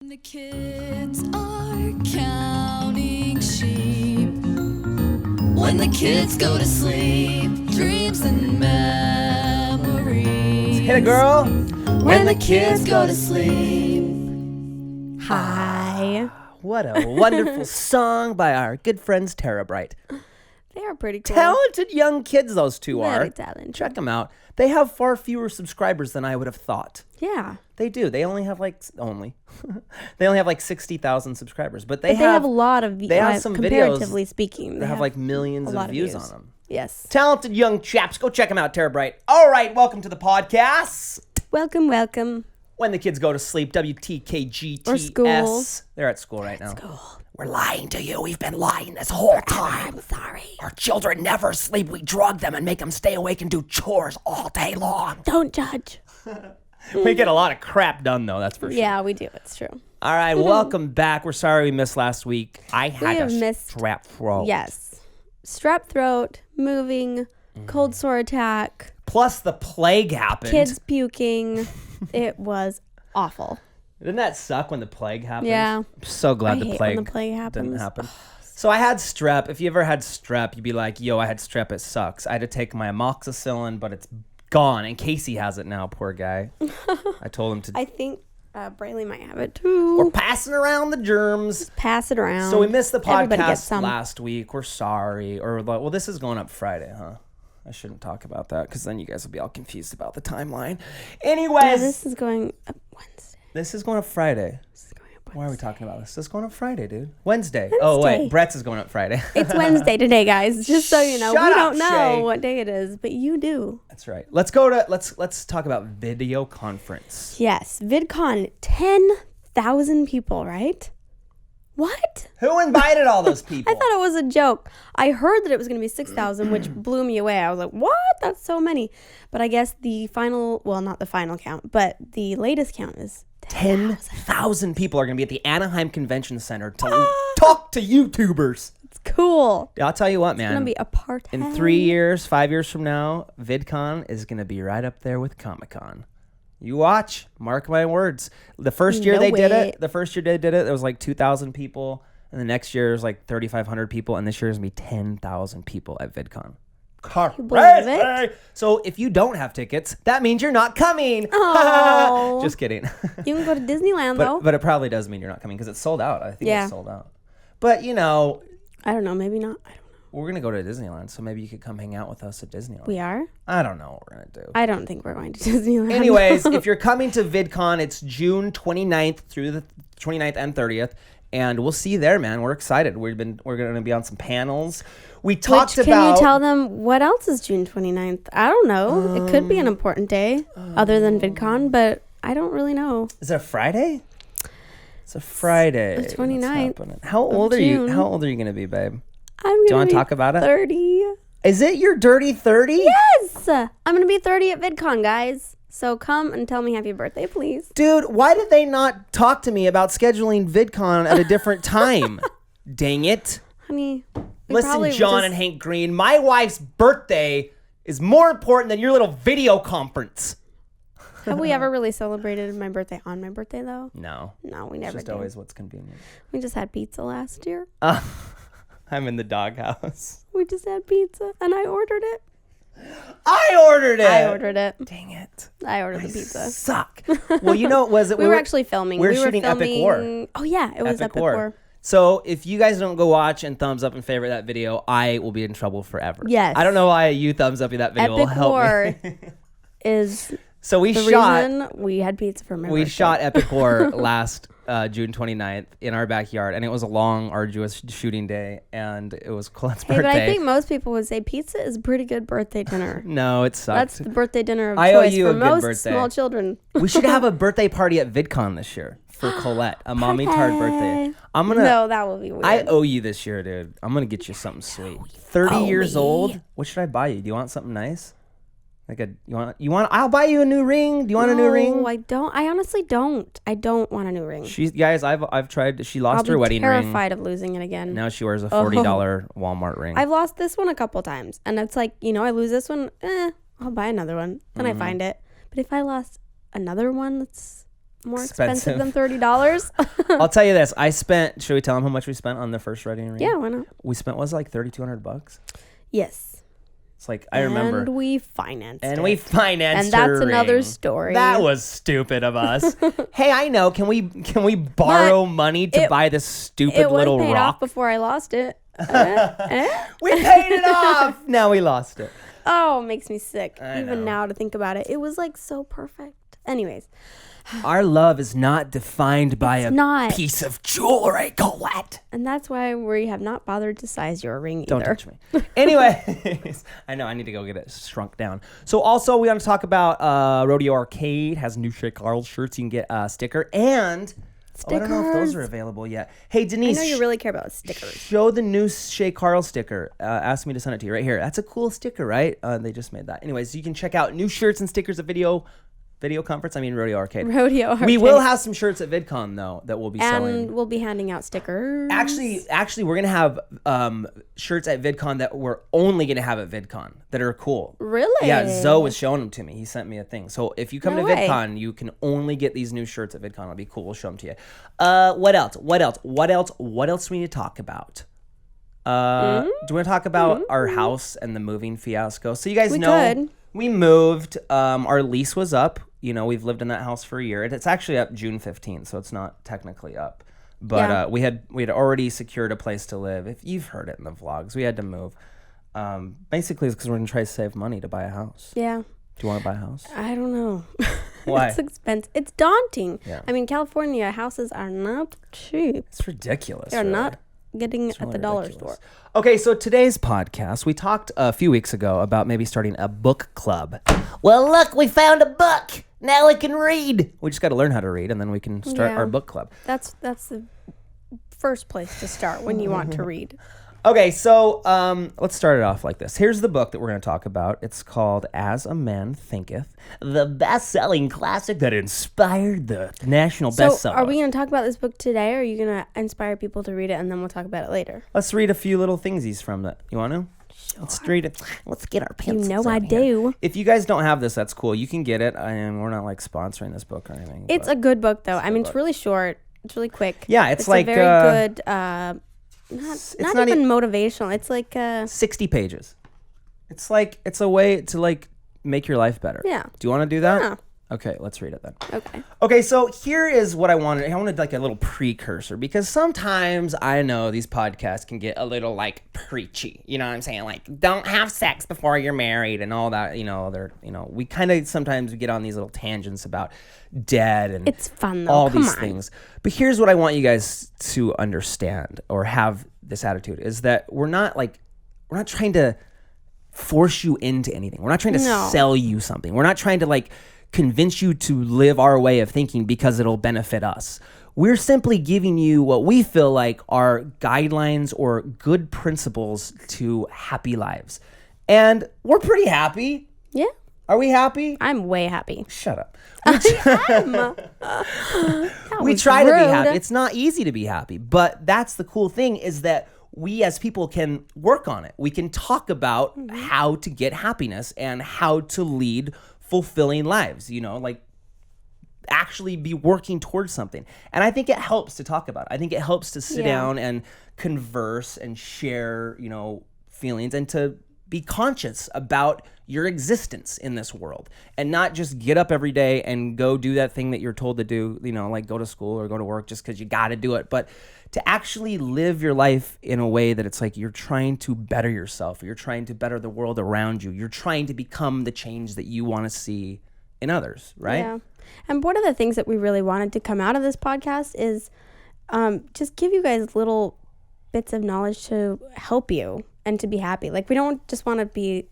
The kids are counting sheep. When the kids go to sleep, dreams and memories. Hit it, girl. When the kids go to sleep. Hi. What a wonderful song by our good friends TERABRITE. They are pretty cool. Talented young kids those two are. Very talented. Check them out. They have far fewer subscribers than I would have thought. Yeah. They do. They only have they only have like 60,000 subscribers, but They have a lot of they have some comparatively videos speaking. They have like millions of views on them. Yes. Talented young chaps. Go check them out, TERABRITE. All right, welcome to the podcast. Welcome, welcome. When the kids go to sleep, WTKGTS. Or school. They're at school right now. School. We're lying to you. We've been lying this whole time. I'm sorry. Our children never sleep. We drug them and make them stay awake and do chores all day long. Don't judge. We get a lot of crap done, though. That's for sure. Yeah, we do. It's true. All right, welcome back. We're sorry we missed last week. I had a strep throat. Yes. Strep throat, moving, cold sore attack, Plus the plague happened. kids puking. It was awful. Didn't that suck when the plague happened? Yeah. I'm so glad I the hate plague, when the plague happens. didn't happen. So I had strep. If you ever had strep, you'd be like, yo, I had strep. It sucks. I had to take my amoxicillin, but it's gone. And Casey has it now, poor guy. I told him to. I think Brayley might have it too. We're passing around the germs. Pass it around. So we missed the Everybody gets podcast some. last week. We're sorry. Or, well, this is going up Friday, huh? I shouldn't talk about that because then you guys will be all confused about the timeline. Anyways. Yeah, this is going up Wednesday. This is going up Friday. This is going up Wednesday. Why are we talking about this? This is going up Friday, dude. Wednesday. Oh, wait. Brett's is going up Friday. It's Wednesday today, guys. Just so you know. Shut We up, don't know Shay. what day it is, but you do. That's right. Let's talk about video conference. Yes. VidCon, 10,000 people, right? What? Who invited all those people? I thought it was a joke. I heard that it was going to be 6,000, which blew me away. I was like, what? That's so many. But I guess the final, well, not the final count, but the latest count is 10,000 people are going to be at the Anaheim Convention Center to talk to YouTubers. It's cool. I'll tell you what, man. It's going to be apartheid. In 3 years, 5 years from now, VidCon is going to be right up there with Comic-Con. You watch. Mark my words. The first year they did it, there was like 2,000 people. And the next year, it was like 3,500 people. And this year is going to be 10,000 people at VidCon. believe it? So if you don't have tickets, that means you're not coming. Oh. Just kidding. You can go to Disneyland, though. But it probably does mean you're not coming because it's sold out. I think Yeah. it's sold out. But, you know, I don't know. Maybe not. I don't know. we're going to go to Disneyland. So maybe you could come hang out with us at Disneyland. We are? I don't know what we're going to do. I don't think we're going to Disneyland. Anyways, if you're coming to VidCon, it's June 29th through the 29th and 30th. And we'll see you there, man. We're excited. We're going to be on some panels. We talked about... Can you tell them what else is June 29th? I don't know. It could be an important day other than VidCon, but I don't really know. Is it a Friday? It's a Friday. The 29th. How old are you? June. How old are you going to be, babe? I'm Do you going want to to talk about it? 30. Is it your dirty 30? Yes! I'm going to be 30 at VidCon, guys. So come and tell me happy birthday, please. Dude, why did they not talk to me about scheduling VidCon at a different time? Dang it. Honey, Listen, John and Hank Green, my wife's birthday is more important than your little video conference. Have we ever really celebrated my birthday on my birthday, though? No. No, we It's never just did. always what's convenient. We just had pizza last year. I'm in the doghouse. We just had pizza, and I ordered it. I ordered it. I ordered it. Dang it. I ordered the pizza. Suck. Well, you know, was it? We were actually filming. We were we shooting filming, Epic War. Oh, yeah. It was Epic War. So if you guys don't go watch and thumbs up and favorite that video, I will be in trouble forever. Yes. I don't know why you thumbs up that video will Epic help War me. is So we the shot. reason we had pizza for my We birthday. shot Epic War last June 29th in our backyard, and it was a long, arduous shooting day, and it was Colette's Hey, birthday. but I think most people would say pizza is a pretty good birthday dinner. No, it sucked. That's the birthday dinner of I owe choice you for a good most birthday. small children. We should have a birthday party at VidCon this year for Colette, a mommy tard birthday. I'm gonna. No, that will be weird. I owe you this year, dude. I'm gonna get you something sweet. 30 owe years me. old. What should I buy you? Do you want something nice? Like you want? I'll buy you a new ring. Do you want a new ring? No, I don't. I honestly don't. I don't want a new ring. Guys, I've tried. She lost I'll her be wedding ring. terrified of losing it again. Now she wears a $40 Walmart ring. I've lost this one a couple times, and it's like, I lose this one. I'll buy another one. Then I find it. But if I lost another one, that's More expensive than $30. I'll tell you this. Should we tell them how much we spent on the first writing and reading? Yeah, why not? We spent, was it like $3,200? Yes. It's like, I remember. And we financed it. And that's another story. That was stupid of us. Hey, I know. Can we borrow money to buy this stupid little rock? It was paid rock? off before I lost it. We paid it off. Now we lost it. Oh, it makes me sick. I Even know. now to think about it. It was like so perfect. Anyways. Our love is not defined by not. piece of jewelry, Colette. And that's why we have not bothered to size your ring either. Don't touch me. Anyways, I know I need to go get it shrunk down. So also we want to talk about Rodeo Arcade has new ShayCarl shirts. You can get a sticker and I don't know if those are available yet. Hey, Denise. I know you really care about stickers. Show the new ShayCarl sticker. Ask me to send it to you right here. That's a cool sticker, right? They just made that. Anyways, you can check out new shirts and stickers at Rodeo Arcade. Rodeo Arcade. We will have some shirts at VidCon though that we'll be selling. And we'll be handing out stickers. Actually, we're gonna have shirts at VidCon that we're only gonna have at VidCon that are cool. Really? Yeah, Zoe was showing them to me. He sent me a thing. So if you come No to way. VidCon, you can only get these new shirts at VidCon. It'll be cool. We'll show them to you. What else? What else do we need to talk about? Do we want to talk about our house and the moving fiasco? So you guys know we moved. Our lease was up. You know, we've lived in that house for a year. It's actually up June 15th, so it's not technically up. But we had already secured a place to live. If you've heard it in the vlogs, we had to move. Basically, it's because we're going to try to save money to buy a house. Yeah. Do you want to buy a house? I don't know. Why? It's expensive. It's daunting. Yeah. I mean, California houses are not cheap. It's ridiculous. They're really. not getting It's at really the dollar ridiculous. store. Okay, so today's podcast, we talked a few weeks ago about maybe starting a book club. Well, look, we found a book. Now we can read. We just got to learn how to read, and then we can start our book club. That's the first place to start when you want to read. Okay, so let's start it off like this. Here's the book that we're going to talk about. It's called As a Man Thinketh, the best-selling classic that inspired the national bestseller. So are we going to talk about this book today, or are you going to inspire people to read it, and then we'll talk about it later? Let's read a few little thingsies from it. You want to? Sure. Let's read it. Let's get our pencils. You know I out here. do. If you guys don't have this, that's cool. You can get it. And we're not like sponsoring this book or anything. It's a good book, though. I mean, it's really short. It's really quick. Yeah, it's like a very good. Not even motivational. It's like 60 pages. It's a way to like make your life better. Yeah. Do you want to do that? Yeah. Okay, let's read it then. Okay. Okay, so here is what I wanted. I wanted like a little precursor because sometimes I know these podcasts can get a little like preachy. You know what I'm saying? Like, don't have sex before you're married and all that. We kind of sometimes get on these little tangents about dead and It's fun though. all Come these on. things. But here's what I want you guys to understand or have this attitude is that we're not trying to force you into anything. We're not trying to sell you something. We're not trying to like convince you to live our way of thinking because it'll benefit us. We're simply giving you what we feel like are guidelines or good principles to happy lives. And we're pretty happy. Yeah. Are we happy? I'm way happy. Shut up. That We was try to be rude. happy. It's not easy to be happy, but that's the cool thing is that we as people can work on it. We can talk about how to get happiness and how to lead fulfilling lives, like actually be working towards something. And I think it helps to talk about it. I think it helps to sit down and converse and share, feelings and to be conscious about your existence in this world and not just get up every day and go do that thing that you're told to do, like go to school or go to work just because you got to do it. But to actually live your life in a way that it's like you're trying to better yourself, you're trying to better the world around you, you're trying to become the change that you want to see in others, right? Yeah. And one of the things that we really wanted to come out of this podcast is just give you guys little bits of knowledge to help you and to be happy. Like, we don't just want to be,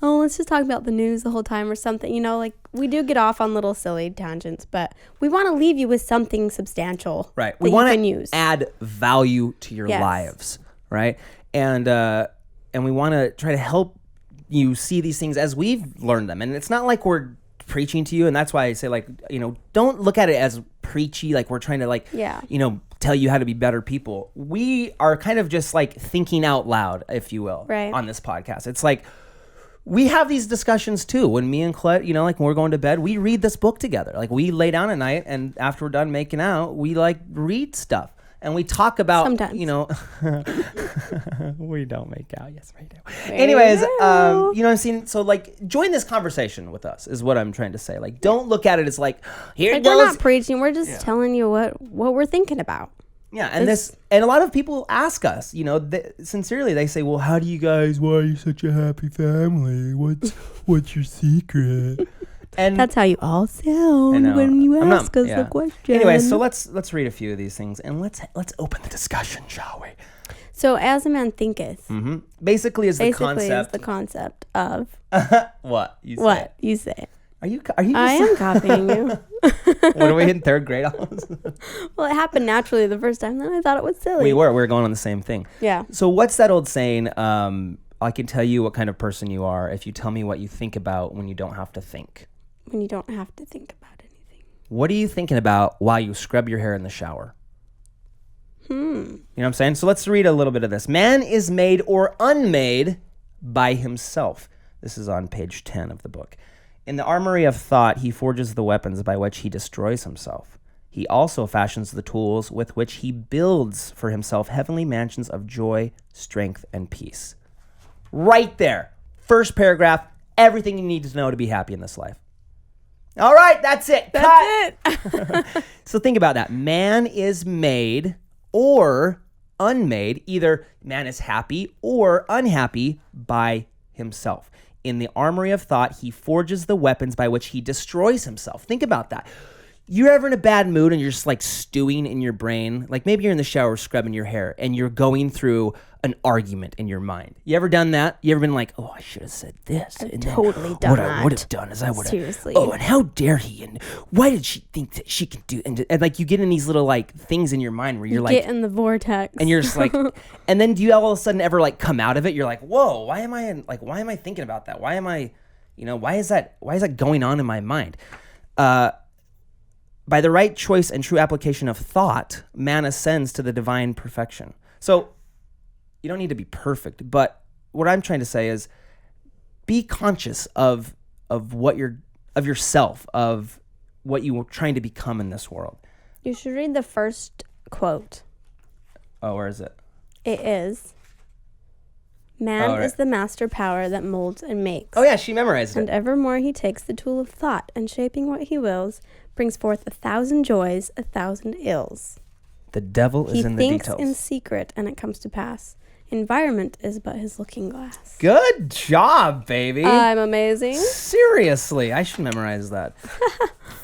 let's just talk about the news the whole time or something. Like, we do get off on little silly tangents, but we want to leave you with something substantial. Right. That We want you can to use. add value to your lives, right? And we want to try to help you see these things as we've learned them. And it's not like we're preaching to you, and that's why I say don't look at it as preachy, like we're trying to tell you how to be better people. We are kind of just like thinking out loud, if you will, right, on this podcast. It's like we have these discussions too. When me and Colette, you know, like when we're going to bed, we read this book together. Like we lay down at night, and after we're done making out, we like read stuff. And we talk about, Sometimes. you know, we don't make out. Yes, we do. Anyways, you know what I'm saying? So, like, join this conversation with us is what I'm trying to say. Like, don't look at it as like, here it goes. We're not preaching. We're just telling you what we're thinking about. Yeah, and and a lot of people ask us, you know, sincerely, they say, well, how do you guys, why are you such a happy family? What's your secret? And that's how you all sound when you ask us the question. Anyway, so let's read a few of these things and let's open the discussion, shall we? So, as a man thinketh. Mm-hmm. Basically, is the concept of what you say. What you say. Are you? I am copying you. What are we in third grade? Well, it happened naturally the first time. Then I thought it was silly. We were going on the same thing. Yeah. So what's that old saying? I can tell you what kind of person you are if you tell me what you think about when you don't have to think. When you don't have to think about anything. What are you thinking about while you scrub your hair in the shower? You know what I'm saying? So let's read a little bit of this. Man is made or unmade by himself. This is on page 10 of the book. In the armory of thought, he forges the weapons by which he destroys himself. He also fashions the tools with which he builds for himself heavenly mansions of joy, strength, and peace. Right there. First paragraph, everything you need to know to be happy in this life. All right, that's it. That's it. So think about that. Man is made or unmade. Either man is happy or unhappy by himself. In the armory of thought, he forges the weapons by which he destroys himself. Think about that. You're ever in a bad mood and you're just like stewing in your brain? Like maybe you're in the shower scrubbing your hair and you're going through an argument in your mind. You ever done that? You ever been like, oh, I should have said this. I've and totally done what that. I would have done is I would have. Seriously. Oh, and how dare he? And why did she think that she could do? And like you get in these little like things in your mind where you're like, get in the vortex. and you're just like, and then do you all of a sudden ever like come out of it? You're like, whoa, why am I thinking about that? Why am I, why is that going on in my mind? By the right choice and true application of thought, man ascends to the divine perfection. So you don't need to be perfect, but what I'm trying to say is be conscious of yourself, of what you are trying to become in this world. You should read the first quote. Oh, where is it? It is, man is the master power that molds and makes. Oh yeah, she memorized it. And evermore he takes the tool of thought, and shaping what he wills, brings forth 1,000 joys, 1,000 ills. The devil is in the details. He thinks in secret, and it comes to pass. Environment is but his looking glass. Good job, baby. I'm amazing. Seriously, I should memorize that.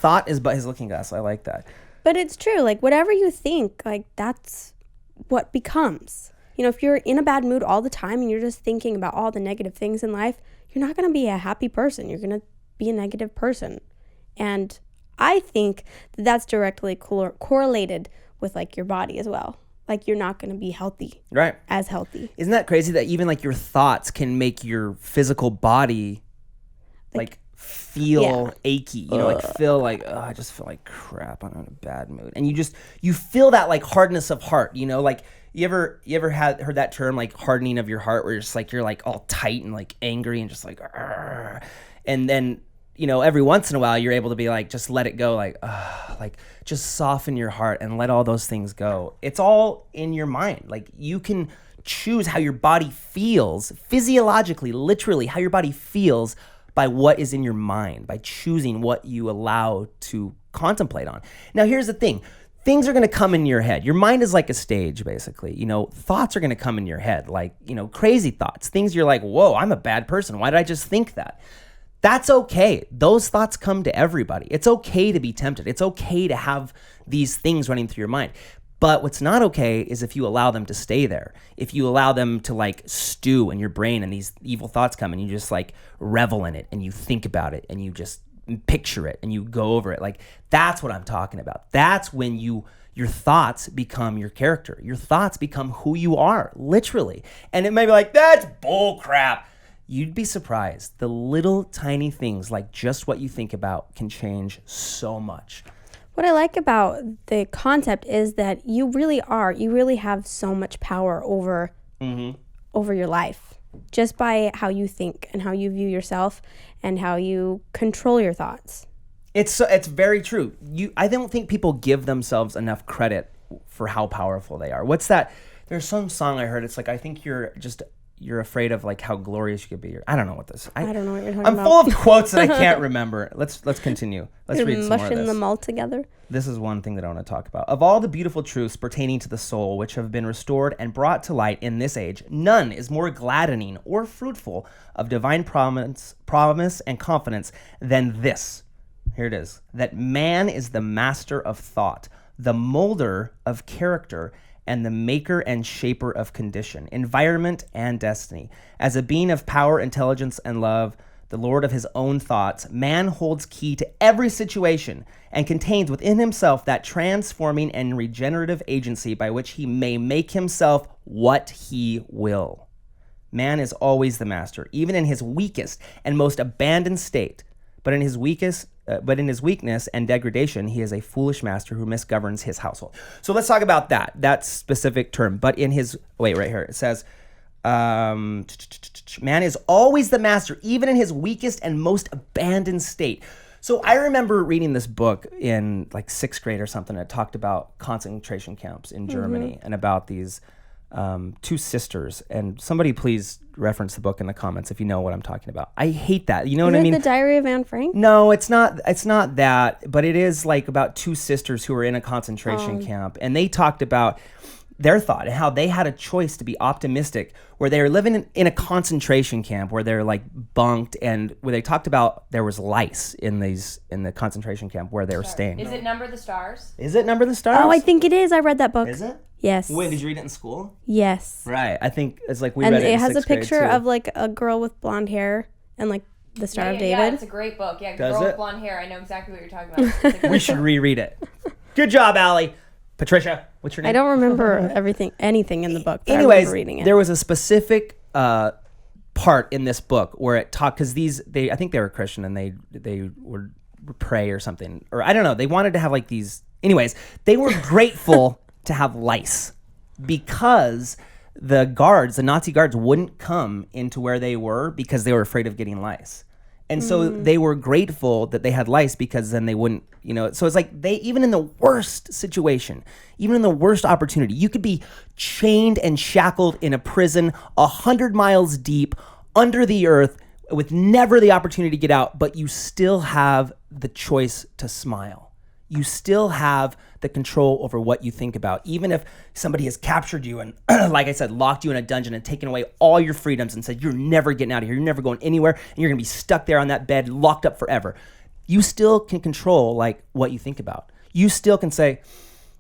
Thought is but his looking glass. I like that. But it's true. Like, whatever you think, like, that's what becomes. If you're in a bad mood all the time and you're just thinking about all the negative things in life, you're not going to be a happy person. You're going to be a negative person. And I think that that's directly correlated with, like, your body as well. Like, you're not going to be healthy. Right. As healthy. Isn't that crazy that even, like, your thoughts can make your physical body, like feel achy, feel like, oh, I just feel like crap. I'm in a bad mood. And you feel that, like, hardness of heart, like, you ever heard that term, like, hardening of your heart, where you're like all tight and, like, angry and just like, argh. And then, every once in a while you're able to be like, just let it go, like just soften your heart and let all those things go. It's all in your mind. Like, you can choose how your body feels physiologically, literally how your body feels by what is in your mind, by choosing what you allow to contemplate on. Now, here's the thing. Things are going to come in your head. Your mind is like a stage, basically. Thoughts are going to come in your head, like, crazy thoughts. Things you're like, whoa, I'm a bad person. Why did I just think that? That's okay. Those thoughts come to everybody. It's okay to be tempted. It's okay to have these things running through your mind. But what's not okay is if you allow them to stay there. If you allow them to, like, stew in your brain and these evil thoughts come and you just, like, revel in it and you think about it and you just picture it and you go over it. Like, that's what I'm talking about. That's when your thoughts become your character. Your thoughts become who you are, literally. And it may be like, that's bull crap. You'd be surprised. The little tiny things, like just what you think about, can change so much. What I like about the concept is that you really have so much power over your life. just by how you think and how you view yourself and how you control your thoughts. It's very true. I don't think people give themselves enough credit for how powerful they are. What's that? There's some song I heard. It's like, I think you're afraid of like how glorious you could be. I don't know what this. I don't know what you're talking I'm about. full of quotes that I can't remember. Let's continue. Let's read some more of Mushing this. them all together. This is one thing that I want to talk about. Of all the beautiful truths pertaining to the soul which have been restored and brought to light in this age, none is more gladdening or fruitful of divine promise and confidence than this. Here it is. That man is the master of thought, the molder of character, and the maker and shaper of condition, environment, and destiny. As a being of power, intelligence, and love, the Lord of his own thoughts, man holds key to every situation and contains within himself that transforming and regenerative agency by which he may make himself what he will. Man is always the master, even in his weakest and most abandoned state. But in his weakness and degradation, he is a foolish master who misgoverns his household. So let's talk about that specific term. But in his, right here, it says, man is always the master, even in his weakest and most abandoned state. So I remember reading this book in like 6th grade or something. It talked about concentration camps in Germany and about these 2 sisters. And somebody please reference the book in the comments if you know what I'm talking about. I hate that. You know what I mean? The Diary of Anne Frank? No, it's not that, but it is like about 2 sisters who were in a concentration camp, and they talked about their thought and how they had a choice to be optimistic, where they were living in a concentration camp where they're like bunked, and where they talked about there was lice in the concentration camp where they were staying. Is it Number the Stars? Is it Number the Stars? Oh, I think it is. I read that book. Is it? Yes. When did you read it in school? Yes. Right. I think it's like we And read it in it has a 6th grade, picture too. of like a girl with blonde hair and like the Star of David. Yeah, it's a great book. Yeah, Does girl it? with blonde hair. I know exactly what you're talking about. It's a We great should book. reread it. Good job, Allie. Patricia, what's your name? I don't remember anything in the book. But I Anyways, remember reading it. there was a specific part in this book where it talked, because I think they were Christian and they would pray or something, or I don't know. They wanted to have like these. Anyways, they were grateful to have lice because the Nazi guards wouldn't come into where they were because they were afraid of getting lice. And so they were grateful that they had lice because then they wouldn't, so it's like even in the worst situation, even in the worst opportunity, you could be chained and shackled in a prison 100 miles deep under the earth with never the opportunity to get out, but you still have the choice to smile. You still have the control over what you think about. Even if somebody has captured you and, like I said, locked you in a dungeon and taken away all your freedoms and said, you're never getting out of here, you're never going anywhere, and you're gonna be stuck there on that bed, locked up forever. You still can control like what you think about. You still can say,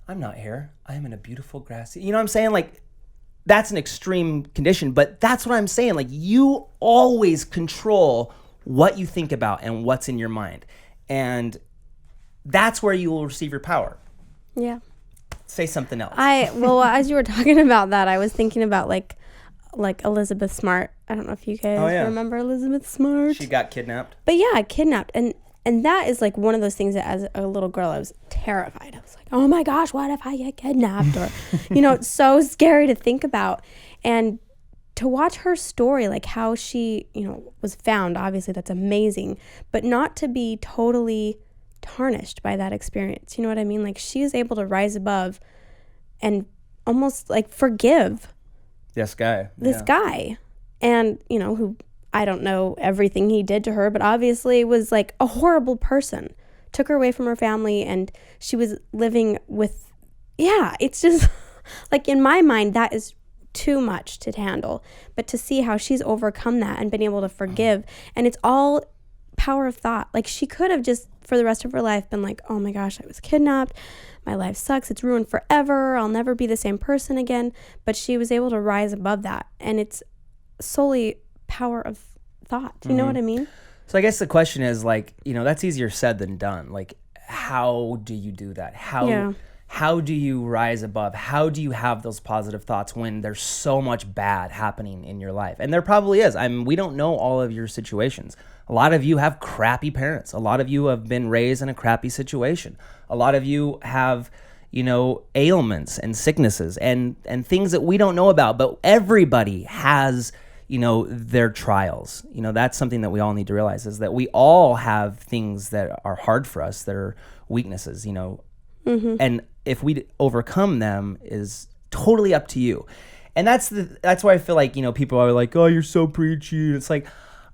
I'm not here, I am in a beautiful grassy, you know what I'm saying? Like, that's an extreme condition, but that's what I'm saying. Like, you always control what you think about and what's in your mind. And that's where you will receive your power. Yeah. Say something else. Well, as you were talking about that, I was thinking about like Elizabeth Smart. I don't know if you guys remember Elizabeth Smart. She got kidnapped. But yeah, kidnapped. And that is like one of those things that as a little girl, I was terrified. I was like, oh my gosh, what if I get kidnapped? Or, it's so scary to think about. And to watch her story, like how she, was found, obviously that's amazing, but not to be totally tarnished by that experience. You know what I mean? Like, she is able to rise above and almost like forgive this guy. And who, I don't know everything he did to her, but obviously was like a horrible person, took her away from her family, and she was living with, it's just like, in my mind, that is too much to handle. But to see how she's overcome that and been able to forgive, and it's all power of thought. Like, she could have just for the rest of her life been like, oh my gosh, I was kidnapped, my life sucks, it's ruined forever, I'll never be the same person again. But she was able to rise above that, and it's solely power of thought. You know what I mean? So I guess the question is, like, that's easier said than done. Like, how do you do that? How do you rise above? How do you have those positive thoughts when there's so much bad happening in your life? And there probably is. I mean, we don't know all of your situations. A lot of you have crappy parents. A lot of you have been raised in a crappy situation. A lot of you have, ailments and sicknesses and things that we don't know about. But everybody has, their trials. That's something that we all need to realize, is that we all have things that are hard for us, that are weaknesses, and if we overcome them is totally up to you. And that's why I feel like, people are like, oh, you're so preachy. It's like,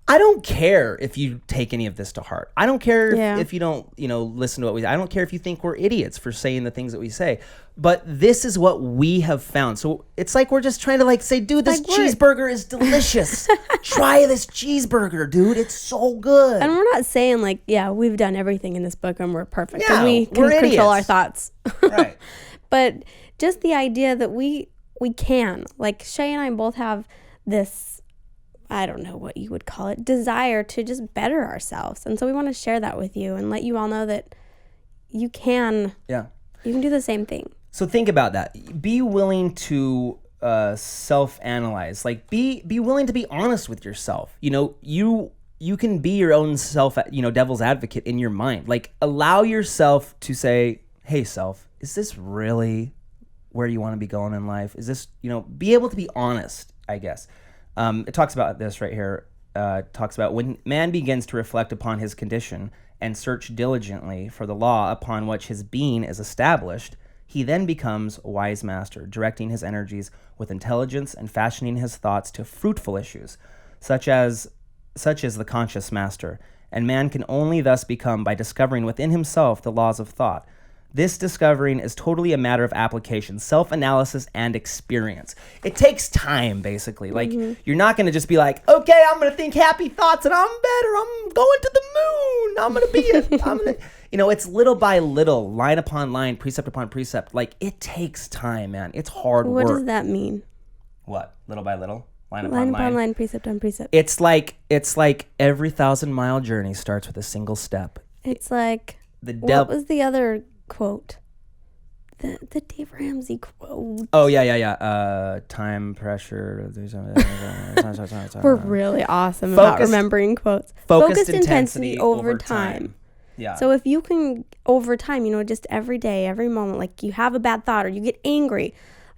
I don't care if you take any of this to heart. I don't care if you don't, listen to what we say. I don't care if you think we're idiots for saying the things that we say. But this is what we have found. So it's like we're just trying to say, dude, this cheeseburger is delicious. Try this cheeseburger, dude. It's so good. And we're not saying we've done everything in this book and we're perfect. Yeah, and we can control our thoughts. Right. But just the idea that we can. Shay and I both have this, I don't know what you would call it, desire to just better ourselves. And so we want to share that with you and let you all know that you can. Yeah. You can do the same thing. So think about that. Be willing to self-analyze. Be willing to be honest with yourself. You can be your own self, devil's advocate in your mind. Allow yourself to say, hey, self, is this really where you want to be going in life? Is this, be able to be honest, I guess. It talks about this right here. Talks about when man begins to reflect upon his condition and search diligently for the law upon which his being is established, he then becomes a wise master, directing his energies with intelligence and fashioning his thoughts to fruitful issues, such as the conscious master. And man can only thus become by discovering within himself the laws of thought. This discovering is totally a matter of application, self-analysis, and experience. It takes time, basically. You're not going to just be like, okay, I'm going to think happy thoughts and I'm better. I'm going to the moon. I'm going to be it's little by little, line upon line, precept upon precept. It takes time, man. It's hard work. What does that mean? What? Little by little? Line upon line, precept on precept. It's like every 1,000-mile journey starts with a single step. It's like, what was the other quote? The Dave Ramsey quote. Oh, yeah. Time, pressure. We're really awesome about remembering quotes. Focused intensity over time. Yeah. So if you can, over time, just every day, every moment, you have a bad thought or you get angry.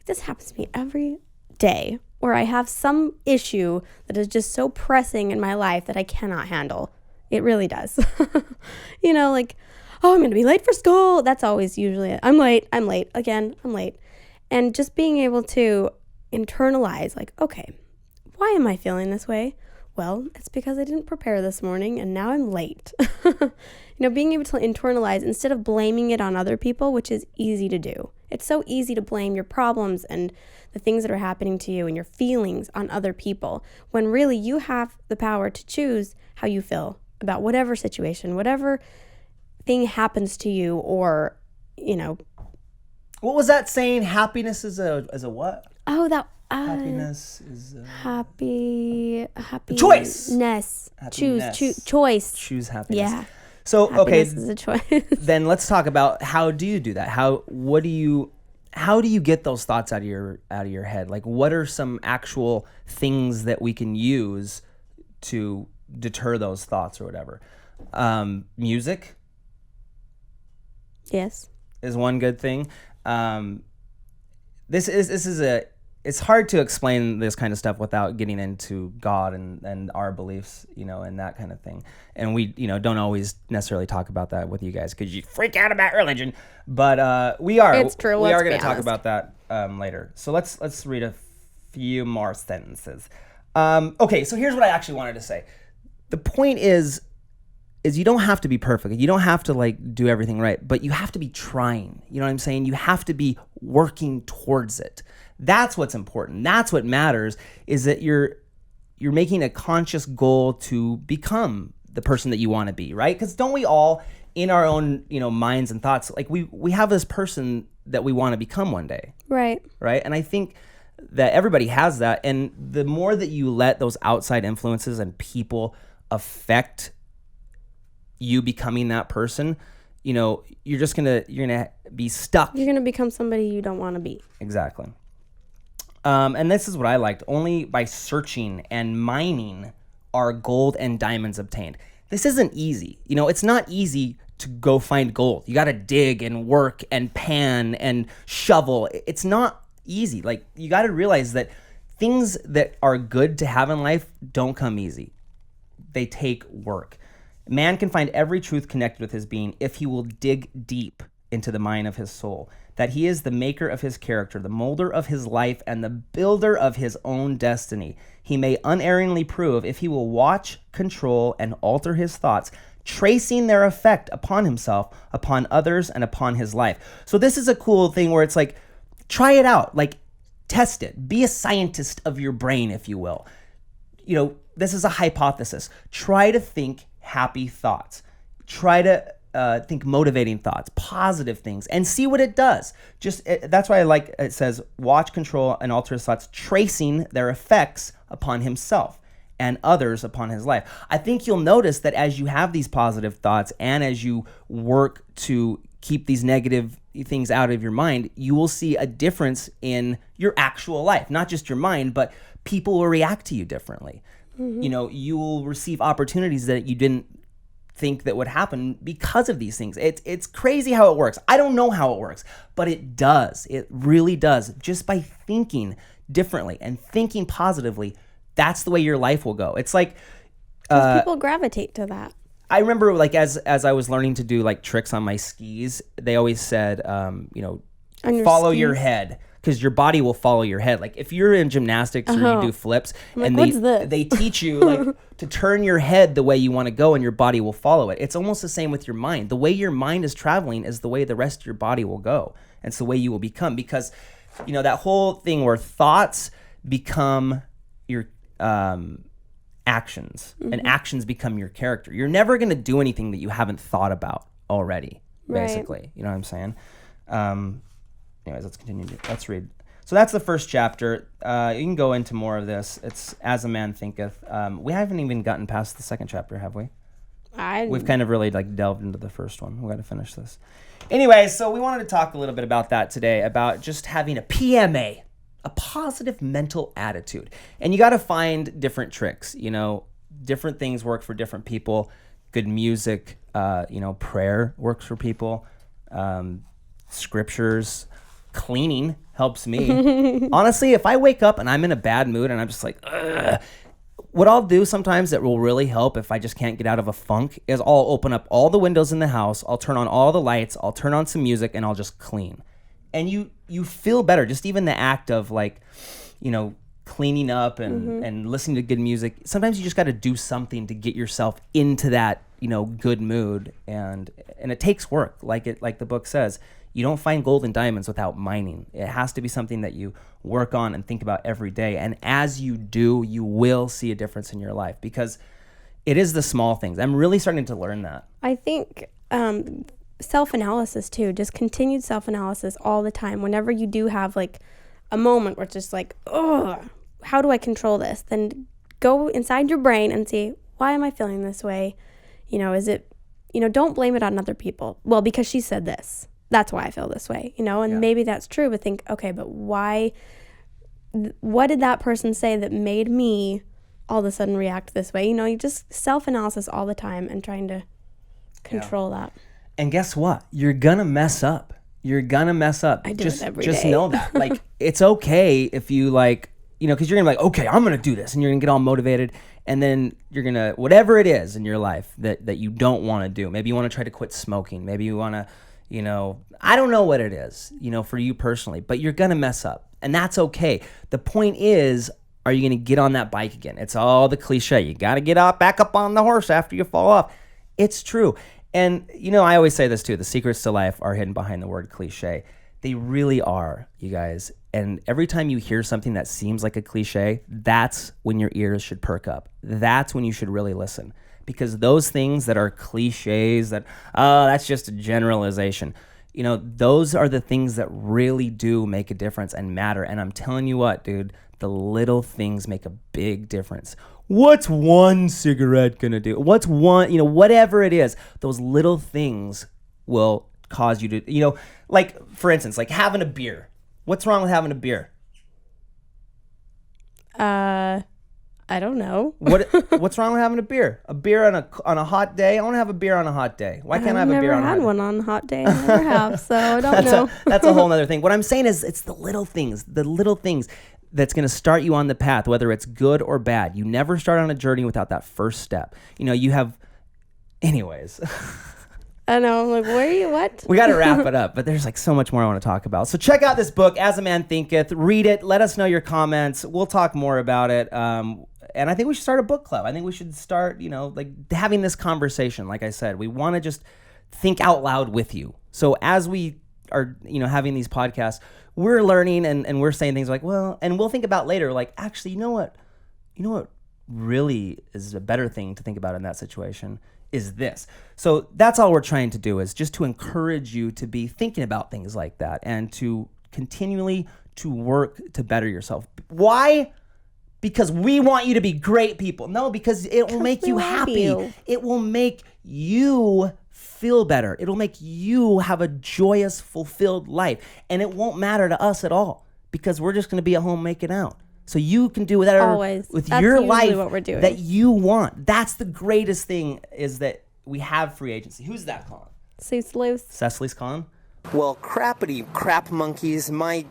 This happens to me every day, where I have some issue that is just so pressing in my life that I cannot handle. It really does. Oh, I'm going to be late for school. That's always usually it. I'm late. Again, I'm late. And just being able to internalize, okay, why am I feeling this way? Well, it's because I didn't prepare this morning and now I'm late. Being able to internalize instead of blaming it on other people, which is easy to do. It's so easy to blame your problems and the things that are happening to you and your feelings on other people, when really you have the power to choose how you feel about whatever situation, whatever thing happens to you, or what was that saying? Happiness is a what? Oh, that happiness is happy choice. Choice. Choose happiness. Yeah. So happiness is a choice. Then let's talk about, how do you do that? How do you get those thoughts out of your head? What are some actual things that we can use to deter those thoughts or whatever? Music. Yes. Is one good thing. It's hard to explain this kind of stuff without getting into God and our beliefs, and that kind of thing. And we, don't always necessarily talk about that with you guys because you freak out about religion. But we are. It's true. We are going to talk about that later. So let's read a few more sentences. Okay, so here's what I actually wanted to say. The point is you don't have to be perfect. You don't have to do everything right, but you have to be trying. You know what I'm saying? You have to be working towards it. That's what's important. That's what matters, is that you're making a conscious goal to become the person that you want to be, right? Because don't we all, in our own, minds and thoughts, we have this person that we want to become one day. Right. Right? And I think that everybody has that. And the more that you let those outside influences and people affect you becoming that person, you're gonna be stuck. You're gonna become somebody you don't want to be. Exactly. And this is what I liked. Only by searching and mining are gold and diamonds obtained. This isn't easy. It's not easy to go find gold. You got to dig and work and pan and shovel. It's not easy. You got to realize that things that are good to have in life don't come easy. They take work. Man can find every truth connected with his being if he will dig deep into the mind of his soul, that he is the maker of his character, the molder of his life, and the builder of his own destiny. He may unerringly prove if he will watch, control, and alter his thoughts, tracing their effect upon himself, upon others, and upon his life. So this is a cool thing where it's like, try it out, like test it. Be a scientist of your brain, if you will. You know, this is a hypothesis. Try to think happy thoughts. Try to think motivating thoughts, positive things, and see what it does. That's why I like it says, watch, control, and alter his thoughts, tracing their effects upon himself and others upon his life. I think you'll notice that as you have these positive thoughts and as you work to keep these negative things out of your mind, you will see a difference in your actual life, not just your mind, but people will react to you differently. You know, you will receive opportunities that you didn't think that would happen because of these things. It's crazy how it works. I don't know how it works, but it does. It really does. Just by thinking differently and thinking positively, that's the way your life will go. It's like 'Cause people gravitate to that. I remember, like, as I was learning to do like tricks on my skis, they always said, you know, follow your head, because your body will follow your head. Like if you're in gymnastics or you do flips, and they teach you like to turn your head the way you want to go, and your body will follow it. It's almost the same with your mind. The way your mind is traveling is the way the rest of your body will go. And it's the way you will become, because, you know, that whole thing where thoughts become your actions, and actions become your character. You're never going to do anything that you haven't thought about already, basically. Right. You know what I'm saying? Anyways, let's continue. Let's read. So that's the first chapter. You can go into more of this. It's As a Man Thinketh. We haven't even gotten past the second chapter, have we? We've kind of really like delved into the first one. We got to finish this. Anyway, so we wanted to talk a little bit about that today, about just having a PMA, a positive mental attitude. And you got to find different tricks. You know, different things work for different people. Good music, you know, prayer works for people. Scriptures, cleaning helps me. Honestly, if I wake up and I'm in a bad mood and I'm just like, ugh, what I'll do sometimes that will really help if I just can't get out of a funk is I'll open up all the windows in the house, I'll turn on all the lights, I'll turn on some music, and I'll just clean. And you feel better. Just even the act of, like, you know, cleaning up and listening to good music. Sometimes you just got to do something to get yourself into that, you know, good mood. And it takes work, like the book says. You don't find gold and diamonds without mining. It has to be something that you work on and think about every day. And as you do, you will see a difference in your life, because it is the small things. I'm really starting to learn that. I think self-analysis too, just continued self-analysis all the time. Whenever you do have like a moment where it's just like, oh, how do I control this? Then go inside your brain and see, why am I feeling this way? You know, is it, you know, don't blame it on other people. Well, because she said this, that's why I feel this way, you know, and maybe that's true, but think, okay, but why, what did that person say that made me all of a sudden react this way? You know, you just self-analysis all the time and trying to control that. And guess what? You're going to mess up. You're going to mess up. I do it every day. Just know that. Like, it's okay if you, like, you know, because you're going to be like, okay, I'm going to do this. And you're going to get all motivated. And then you're going to, whatever it is in your life that you don't want to do. Maybe you want to try to quit smoking. Maybe you want to, you know, I don't know what it is, you know, for you personally. But you're going to mess up. And that's okay. The point is, are you going to get on that bike again? It's all the cliche. You got to get back up on the horse after you fall off. It's true. And, you know, I always say this too. The secrets to life are hidden behind the word cliche. They really are, you guys. And every time you hear something that seems like a cliche, that's when your ears should perk up. That's when you should really listen. Because those things that are cliches, that, that's just a generalization, you know, those are the things that really do make a difference and matter. And I'm telling you what, dude, the little things make a big difference. What's one cigarette gonna do? What's one, you know, whatever it is, those little things will cause you to, you know, like, for instance, like having a beer. What's wrong with having a beer? I don't know. What's wrong with having a beer? A beer on a hot day? I want to have a beer on a hot day. Why can't I have a beer on a hot day? I've never had one on a hot day. I never have, so I don't know. That's a whole other thing. What I'm saying is, it's the little things. The little things. that's going to start you on the path, whether it's good or bad. You never start on a journey without that first step. You have, anyways. I know. I'm like, where are you? What? We got to wrap it up, but there's like so much more I want to talk about. So check out this book, As a Man Thinketh. Read it. Let us know your comments. We'll talk more about it. And I think we should start a book club. I think we should start, like having this conversation. Like I said, we want to just think out loud with you. So as we are, having these podcasts, we're learning and we're saying things like, well, and we'll think about later, like, actually, you know what really is a better thing to think about in that situation is this. So that's all we're trying to do, is just to encourage you to be thinking about things like that and to continually to work to better yourself. Why? Because we want you to be great people. No, because it will make you happy. It will make you feel better. It'll make you have a joyous, fulfilled life. And it won't matter to us at all, because we're just going to be at home making out. So you can do whatever with your life what we're doing. that you want. That's the greatest thing, is that we have free agency. Who's that calling? Cecily's calling. Well, crappity crap monkeys, my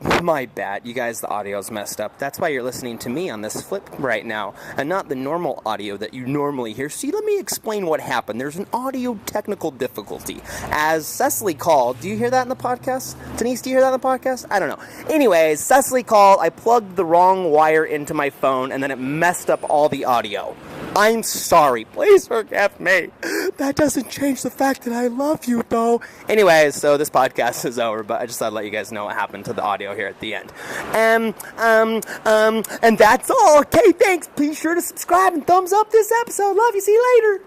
bad. You guys, the audio's messed up. That's why you're listening to me on this flip right now, and not the normal audio that you normally hear. See, let me explain what happened. There's an audio technical difficulty. As Cecily called, do you hear that in the podcast? Denise, do you hear that in the podcast? I don't know. Anyways, Cecily called, I plugged the wrong wire into my phone, and then it messed up all the audio. I'm sorry. Please forgive me. That doesn't change the fact that I love you, though. Anyways, so this podcast is over, but I just thought I'd let you guys know what happened to the audio here at the end. And that's all. Okay, thanks. Be sure to subscribe and thumbs up this episode. Love you. See you later.